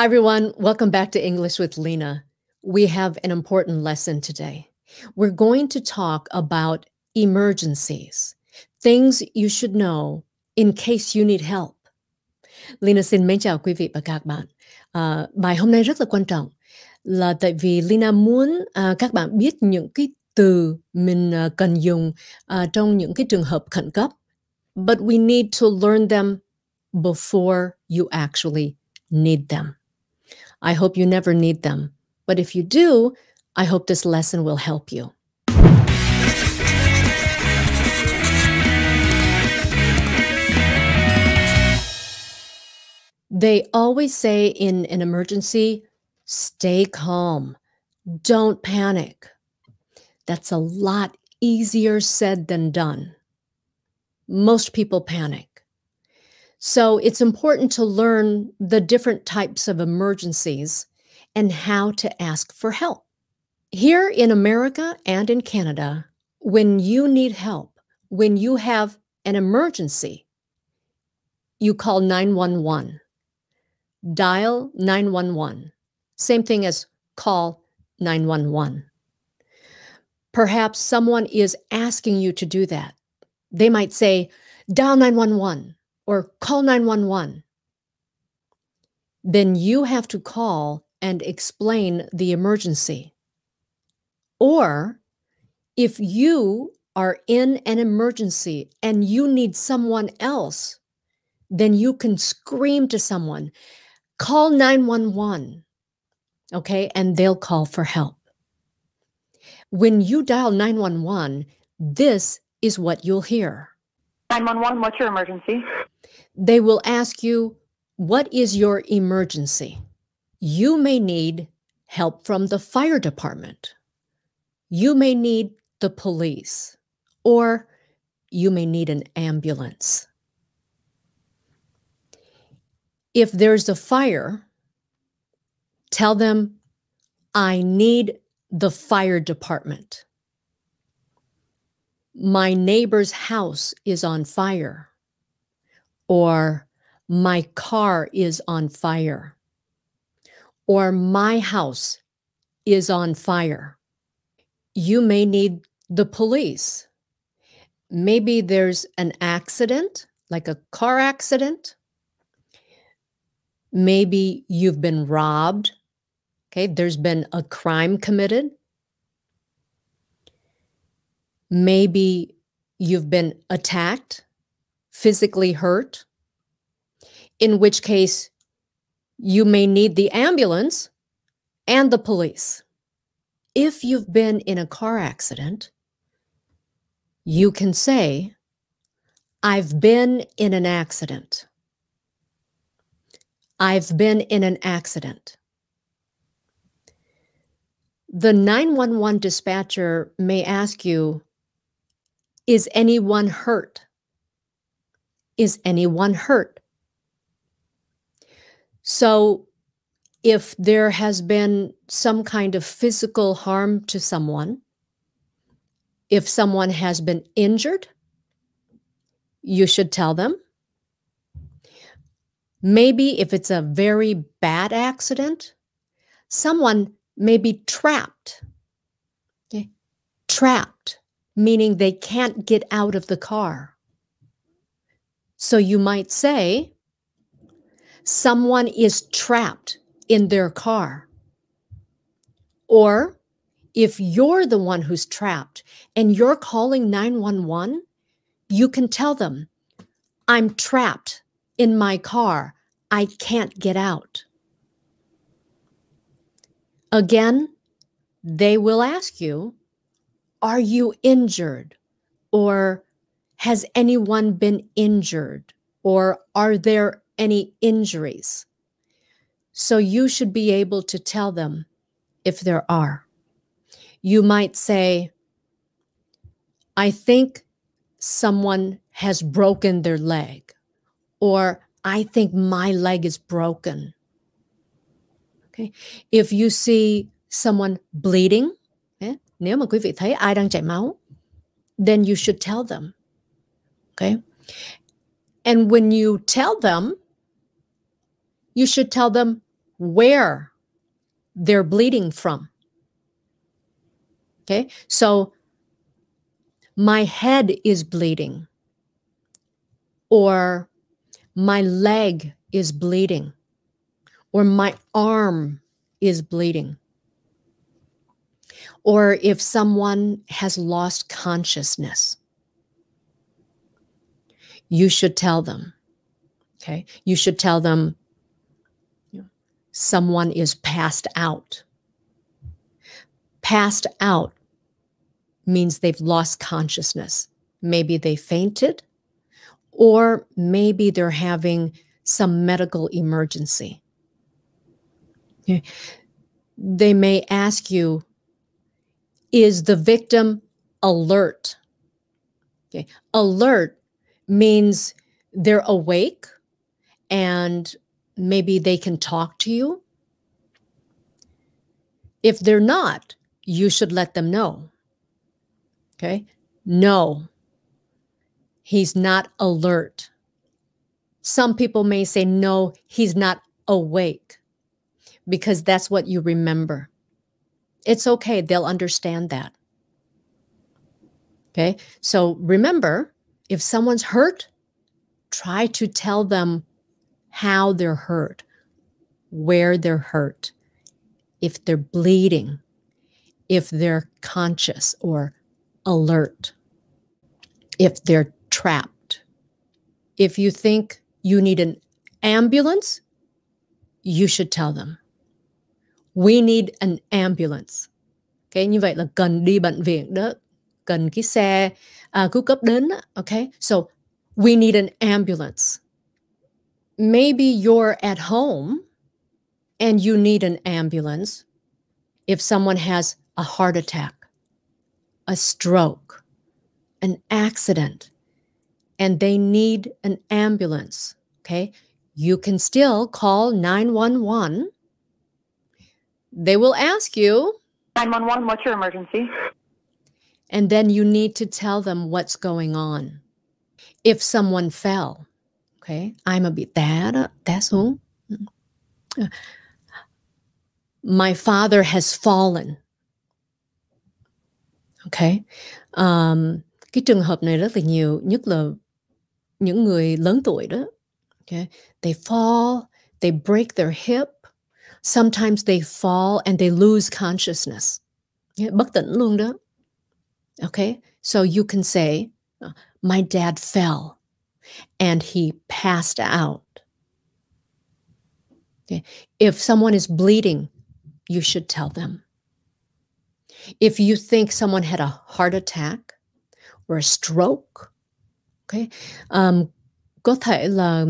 Hi, everyone. Welcome back to English with Leyna. We have an important lesson today. We're going to talk about emergencies, things you should know in case you need help. Leyna xin mến chào quý vị và các bạn. Bài hôm nay rất là quan trọng là tại vì Leyna muốn các bạn biết những cái từ mình cần dùng trong những cái trường hợp khẩn cấp. But we need to learn them before you actually need them. I hope you never need them. But if you do, I hope this lesson will help you. They always say in an emergency, stay calm, don't panic. That's a lot easier said than done. Most people panic. So it's important to learn the different types of emergencies and how to ask for help. Here in America and in Canada, when you need help, when you have an emergency, you call 911. Dial 911. Same thing as call 911. Perhaps someone is asking you to do that. They might say, dial 911. Or call 911. Then you have to call and explain the emergency. Or if you are in an emergency and you need someone else, then you can scream to someone, call 911, okay? And they'll call for help. When you dial 911, this is what you'll hear. 911, what's your emergency? They will ask you, what is your emergency? You may need help from the fire department. You may need the police, or you may need an ambulance. If there's a fire, tell them, I need the fire department. My neighbor's house is on fire. Or my car is on fire. Or my house is on fire. You may need the police. Maybe there's an accident, like a car accident. Maybe you've been robbed. Okay, there's been a crime committed. Maybe you've been attacked, physically hurt, in which case you may need the ambulance and the police. If you've been in a car accident, you can say, I've been in an accident. I've been in an accident. The 911 dispatcher may ask you, is anyone hurt? Is anyone hurt? So if there has been some kind of physical harm to someone, if someone has been injured, you should tell them. Maybe if it's a very bad accident, someone may be trapped. Okay? Trapped, meaning they can't get out of the car. So you might say, someone is trapped in their car. Or if you're the one who's trapped and you're calling 911, you can tell them, I'm trapped in my car. I can't get out. Again, they will ask you, are you injured? Or has anyone been injured? Or are there any injuries? So you should be able to tell them if there are. You might say, I think someone has broken their leg, or I think my leg is broken. Okay. If you see someone bleeding, nếu mà quý vị thấy ai đang chảy máu, then you should tell them. Okay. And when you tell them, you should tell them where they're bleeding from. Okay, so my head is bleeding, or my leg is bleeding, or my arm is bleeding. Or if someone has lost consciousness, you should tell them, okay? You should tell them, someone is passed out. Passed out means they've lost consciousness. Maybe they fainted, or maybe they're having some medical emergency. Okay. They may ask you, is the victim alert? Okay. Alert means they're awake and maybe they can talk to you. If they're not, you should let them know. Okay? No, he's not alert. Some people may say, no, he's not awake, because that's what you remember. It's okay. They'll understand that. Okay? So remember, if someone's hurt, try to tell them how they're hurt, where they're hurt, if they're bleeding, if they're conscious or alert, if they're trapped. If you think you need an ambulance, you should tell them, we need an ambulance. Okay, như vậy là cần đi bệnh viện đó, cần cái xe cứu cấp đến đó. Okay, so we need an ambulance. Maybe you're at home and you need an ambulance if someone has a heart attack, a stroke, an accident, and they need an ambulance. Okay, you can still call 911. They will ask you, 911, what's your emergency? and then you need to tell them what's going on. If someone fell, okay, ai mà bị té xuống. My father has fallen. Okay. Cái trường hợp này rất là nhiều, nhất là những người lớn tuổi đó. Okay. They fall, they break their hip. Sometimes they fall and they lose consciousness. Bất tỉnh luôn đó. Okay. So you can say, my dad fell and he passed out. Okay. If someone is bleeding, you should tell them. If you think someone had a heart attack or a stroke, okay, có thể là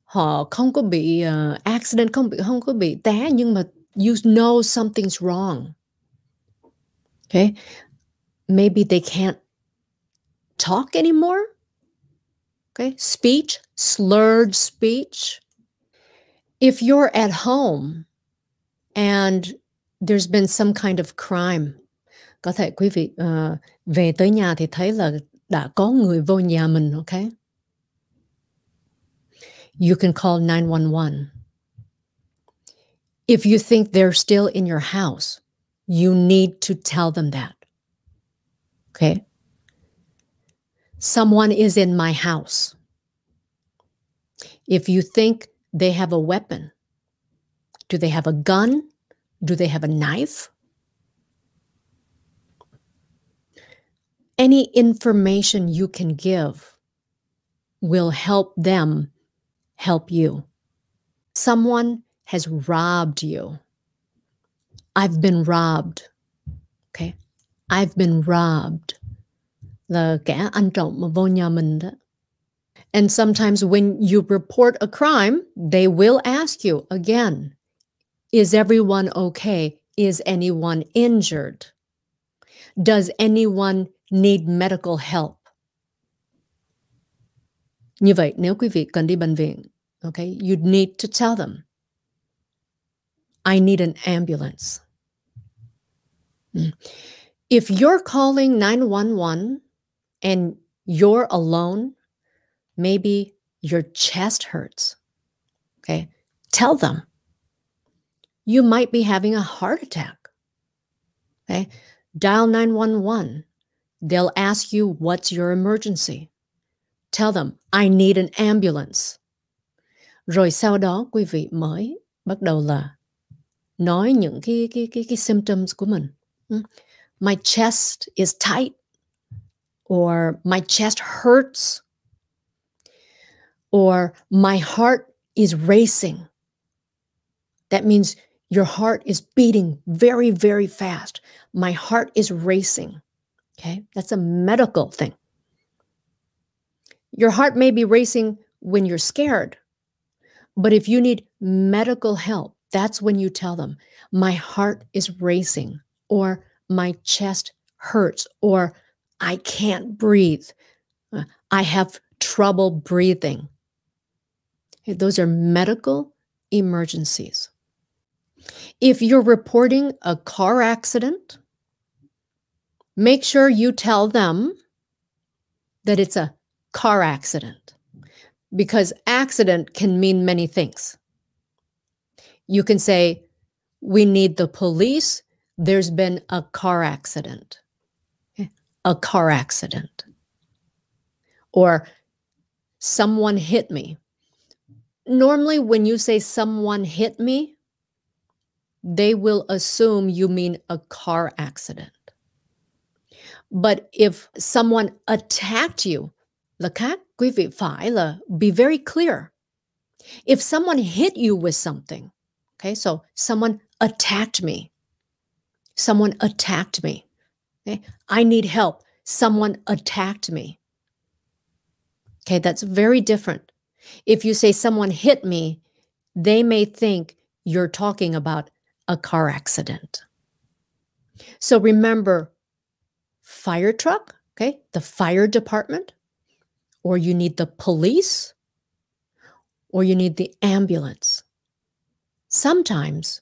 họ không có bị accident, không có bị té, nhưng mà you know something's wrong. Okay, maybe they can't talk anymore. Okay, speech, slurred speech. If you're at home and there's been some kind of crime, có thể quý vị về tới nhà thì thấy là đã có người vô nhà mình, okay? You can call 911. If you think they're still in your house, you need to tell them that. Okay? Someone is in my house. If you think they have a weapon, do they have a gun? Do they have a knife? Any information you can give will help them help you. Someone has robbed you. I've been robbed. Okay? I've been robbed. Là kẻ ăn trộm mà vô nhà mình đó. And sometimes when you report a crime, they will ask you again, is everyone okay? Is anyone injured? Does anyone need medical help? Như vậy, nếu quý vị cần đi bệnh viện, okay, you need to tell them, I need an ambulance. If you're calling 911 and you're alone, maybe your chest hurts, okay, tell them, You might be having a heart attack. Okay? Dial 911. They'll ask you, what's your emergency? Tell them, I need an ambulance. Rồi sau đó quý vị mới bắt đầu là nói những cái symptoms của mình. My chest is tight, or my chest hurts, or my heart is racing. That means your heart is beating very, very fast. My heart is racing. Okay, that's a medical thing. Your heart may be racing when you're scared, but if you need medical help, that's when you tell them, my heart is racing, or my chest hurts, or I can't breathe. I have trouble breathing. Okay, those are medical emergencies. If you're reporting a car accident, make sure you tell them that it's a car accident, because accident can mean many things. You can say, we need the police. There's been a car accident. Okay. A car accident. Or someone hit me. Normally, when you say someone hit me, they will assume you mean a car accident. But if someone attacked you, là khác, quý vị phải là be very clear. If someone hit you with something, okay, so someone attacked me. Someone attacked me. Okay, I need help. Someone attacked me. Okay, that's very different. If you say someone hit me, they may think you're talking about a car accident. So remember, fire truck, okay, the fire department, or you need the police, or you need the ambulance. Sometimes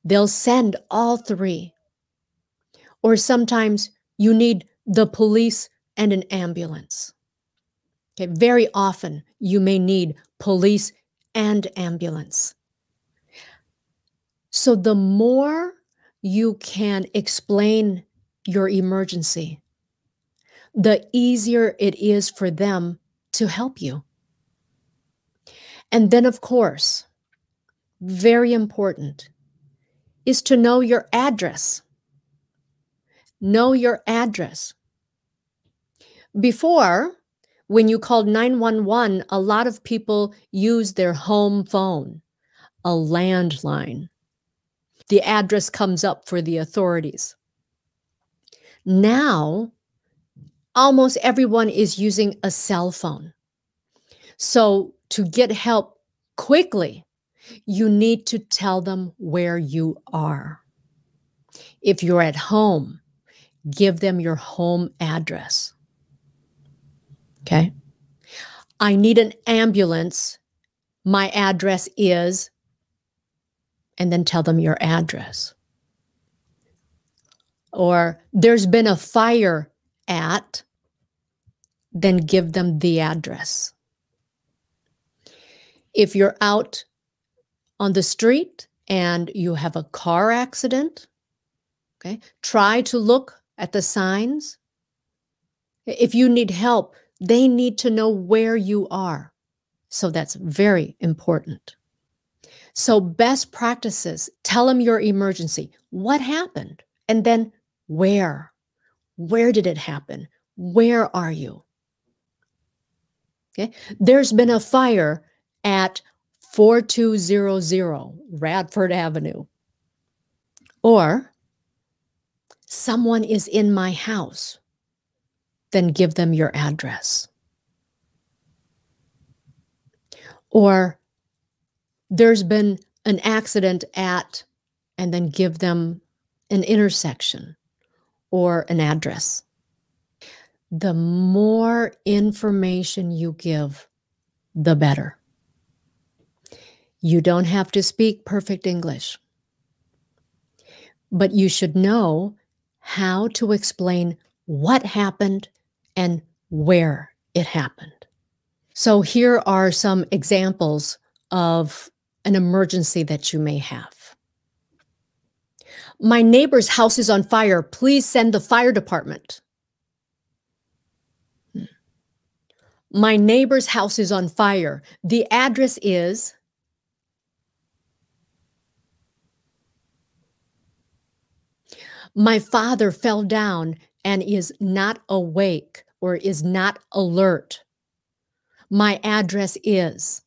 they'll send all three, or sometimes you need the police and an ambulance. Okay, very often you may need police and ambulance. So the more you can explain your emergency, the easier it is for them to help you. And then, of course, very important is to know your address. Know your address. Before, when you called 911, a lot of people use their home phone, a landline. The address comes up for the authorities. Now, almost everyone is using a cell phone. So to get help quickly, you need to tell them where you are. If you're at home, give them your home address. Okay? I need an ambulance. My address is, and then tell them your address. Or there's been a fire at, then give them the address. If you're out on the street and you have a car accident, okay, try to look at the signs. If you need help, they need to know where you are. So that's very important. So best practices, tell them your emergency. What happened? And then where? Where did it happen? Where are you? Okay. There's been a fire at 4200 Radford Avenue. Or someone is in my house. Then give them your address. Or there's been an accident at, and then give them an intersection or an address. The more information you give, the better. You don't have to speak perfect English, but you should know how to explain what happened and where it happened. So here are some examples of an emergency that you may have. My neighbor's house is on fire. Please send the fire department. My neighbor's house is on fire. The address is. My father fell down and is not awake or is not alert. My address is.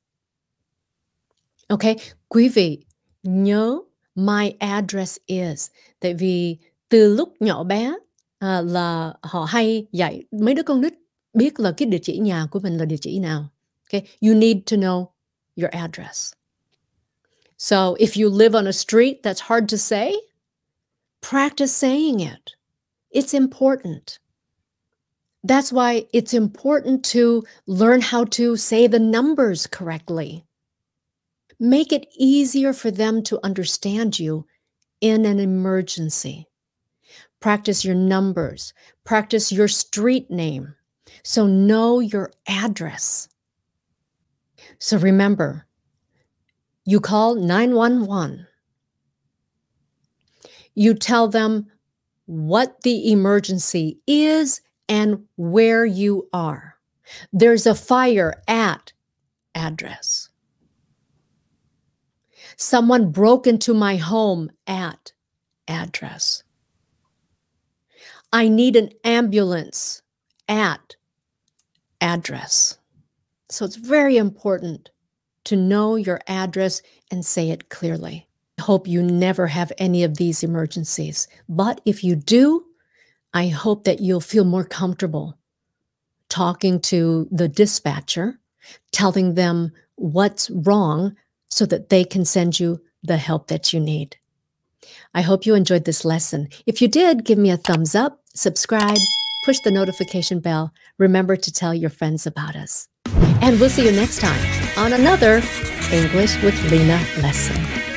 Okay, quý vị nhớ my address is. Tại vì từ lúc nhỏ bé là họ hay dạy mấy đứa con nít biết là cái địa chỉ nhà của mình là địa chỉ nào. Okay, you need to know your address. So if you live on a street that's hard to say, practice saying it. It's important. That's why it's important to learn how to say the numbers correctly. Make it easier for them to understand you in an emergency. Practice your numbers. Practice your street name. So know your address. So remember, you call 911. You tell them what the emergency is and where you are. There's a fire at address. Someone broke into my home at address. I need an ambulance at address. So it's very important to know your address and say it clearly. I hope you never have any of these emergencies. But if you do, I hope that you'll feel more comfortable talking to the dispatcher, telling them what's wrong so that they can send you the help that you need. I hope you enjoyed this lesson. If you did, give me a thumbs up, subscribe, push the notification bell. Remember to tell your friends about us. And we'll see you next time on another English with Leyna lesson.